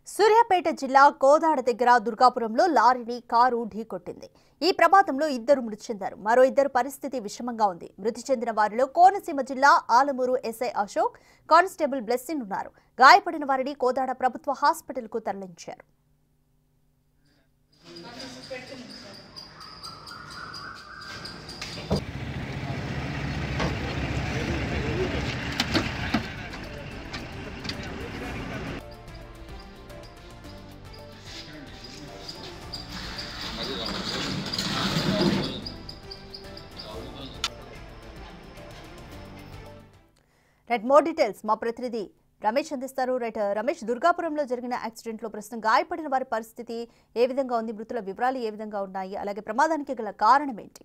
సూర్యాపేట జిల్లా కోదాడ దగ్గర దుర్గాపురంలో లారీని కారు ఢీకొట్టింది. ఈ ప్రమాదంలో ఇద్దరు మృతి చెందారు. మరో ఇద్దరు పరిస్థితి విషమంగా ఉంది. మృతి చెందిన వారిలో కోనసీమ జిల్లా Alamuru SI Ashok, constable blessing ఉన్నారు. గాయపడిన వారిని కోదాడ ప్రభుత్వ హాస్పిటల్కు తరలించారు. మోర్ డీటెయిల్స్ మా ప్రతినిధి రమేష్ అందిస్తారు. రమేష్, దుర్గాపురంలో జరిగిన యాక్సిడెంట్ లో ప్రస్తుతం గాయపడిన వారి పరిస్థితి ఏ విధంగా ఉంది? మృతుల వివరాలు ఏ విధంగా ఉన్నాయి? అలాగే ప్రమాదానికి గల కారణం ఏంటి?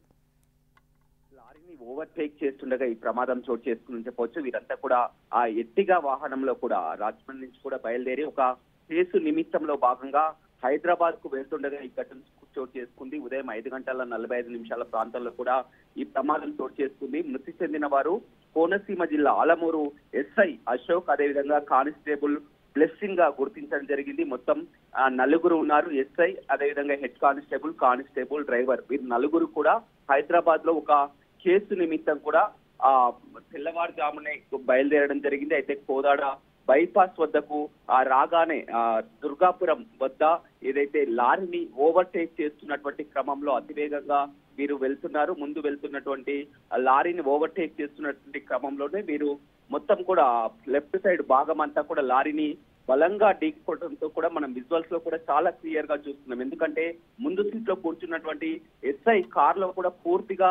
లారీని ఓవర్టేక్ చేస్తుండగా ఈ ప్రమాదం చోటు చేసుకుని చెప్పవచ్చు. వీరంతా కూడా ఆ ఎట్టిగా వాహనంలో కూడా రాజమండ్రి నుంచి కూడా బయలుదేరి ఒక కేసు నిమిత్తంలో భాగంగా హైదరాబాద్ కు వెళ్తుండగా ఈ ఘటన చోటు చేసుకుంది. ఉదయం 5:45 ప్రాంతంలో కూడా ఈ ప్రమాదం చోటు చేసుకుంది. మృతి చెందిన వారు కోనసీమ జిల్లా ఆలమూరు ఎస్ఐ అశోక్, అదేవిధంగా కానిస్టేబుల్ బ్లెస్సింగ్ గా గుర్తించడం జరిగింది. మొత్తం నలుగురు ఉన్నారు. ఎస్ఐ, అదేవిధంగా హెడ్ కానిస్టేబుల్ డ్రైవర్, వీరు నలుగురు కూడా హైదరాబాద్ లో ఒక కేసు నిమిత్తం కూడా తెల్లవారుజామునే బయలుదేరడం జరిగింది. అయితే కోదాడ బైపాస్ వద్దకు రాగానే దుర్గాపురం వద్ద ఏదైతే లారీని ఓవర్టేక్ చేస్తున్నటువంటి క్రమంలో అతివేగంగా వీరు వెళ్తున్నారు. ముందు వెళ్తున్నటువంటి లారీని ఓవర్టేక్ చేస్తున్నటువంటి క్రమంలోనే వీరు మొత్తం కూడా లెఫ్ట్ సైడ్ భాగం అంతా కూడా లారీని బలంగా ఢీకొట్టడంతో కూడా మనం విజువల్స్ లో కూడా చాలా క్లియర్ గా చూస్తున్నాం. ఎందుకంటే ముందు సీట్ లో కూర్చున్నటువంటి ఎస్ఐ కార్ లో కూడా పూర్తిగా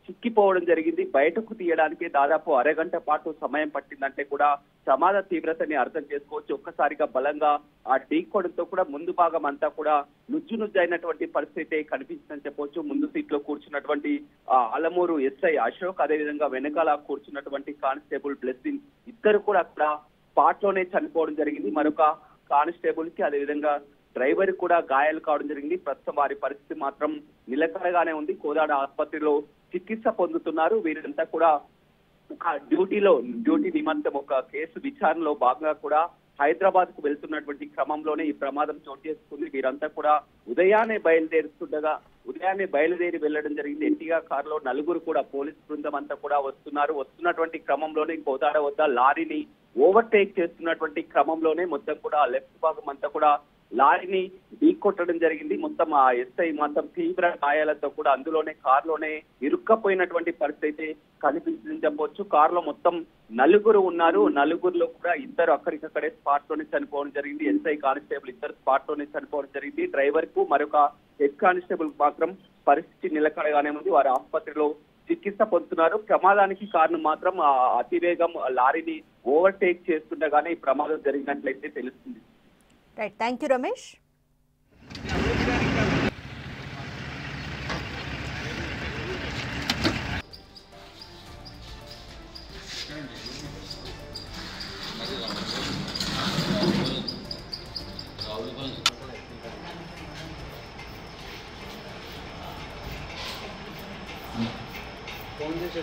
చిక్కిపోవడం జరిగింది. బయటకు తీయడానికి దాదాపు అరగంట పాటు సమయం పట్టిందంటే కూడా ప్రమాద తీవ్రతని అర్థం చేసుకోవచ్చు. ఒక్కసారిగా బలంగా ఆ ఢీకోవడంతో కూడా ముందు భాగం అంతా కూడా నుజ్జు అయినటువంటి పరిస్థితి కనిపించిందని చెప్పవచ్చు. ముందు సీట్ లో కూర్చున్నటువంటి ఆలమూరు ఎస్ఐ అశోక్, అదేవిధంగా వెనకాల కూర్చున్నటువంటి కానిస్టేబుల్ బ్లెస్సింగ్, ఇద్దరు కూడా అక్కడ స్పాట్ లోనే చనిపోవడం జరిగింది. మరొక కానిస్టేబుల్ కి అదేవిధంగా డ్రైవర్ కూడా గాయాలు కావడం జరిగింది. ప్రస్తుతం వారి పరిస్థితి మాత్రం నిలకడగానే ఉంది. కోదాడ ఆసుపత్రిలో చికిత్స పొందుతున్నారు. వీరంతా కూడా ఒక డ్యూటీ నిమిత్తం ఒక కేసు విచారణలో భాగంగా కూడా హైదరాబాద్ కు వెళ్తున్నటువంటి క్రమంలోనే ఈ ప్రమాదం చోటు చేసుకుంది. వీరంతా కూడా ఉదయాన్నే బయలుదేరి వెళ్లడం జరిగింది. ఎట్టిగా కారులో నలుగురు కూడా పోలీస్ బృందం అంతా కూడా వస్తున్నటువంటి క్రమంలోనే కోదాడ వద్ద లారీని ఓవర్టేక్ చేస్తున్నటువంటి క్రమంలోనే మొత్తం కూడా లెఫ్ట్ భాగం అంతా కూడా లారీని ఢీకొట్టడం జరిగింది. మొత్తం ఆ ఎస్ఐ మొత్తం తీవ్ర గాయాలతో కూడా అందులోనే కారులోనే ఇరుక్కపోయినటువంటి పరిస్థితి కనిపించిందని చెప్పవచ్చు. కారులో మొత్తం నలుగురు ఉన్నారు. నలుగురులో కూడా ఇద్దరు అక్కడికక్కడే స్పాట్ లోనే చనిపోవడం జరిగింది. ఎస్ఐ, కానిస్టేబుల్ ఇద్దరు స్పాట్ లోనే చనిపోవడం జరిగింది. డ్రైవర్ కు మరొక హెడ్ కానిస్టేబుల్ మాత్రం పరిస్థితి నిలకడగానే ఉంది. వారు ఆసుపత్రిలో చికిత్స పొందుతున్నారు. ప్రమాదానికి కారణం మాత్రం అతివేగం లారీని ఓవర్టేక్ చేస్తుండగానే ఈ ప్రమాదం జరిగినట్లయితే తెలుస్తుంది. Right, thank you Ramesh. Phone చేసే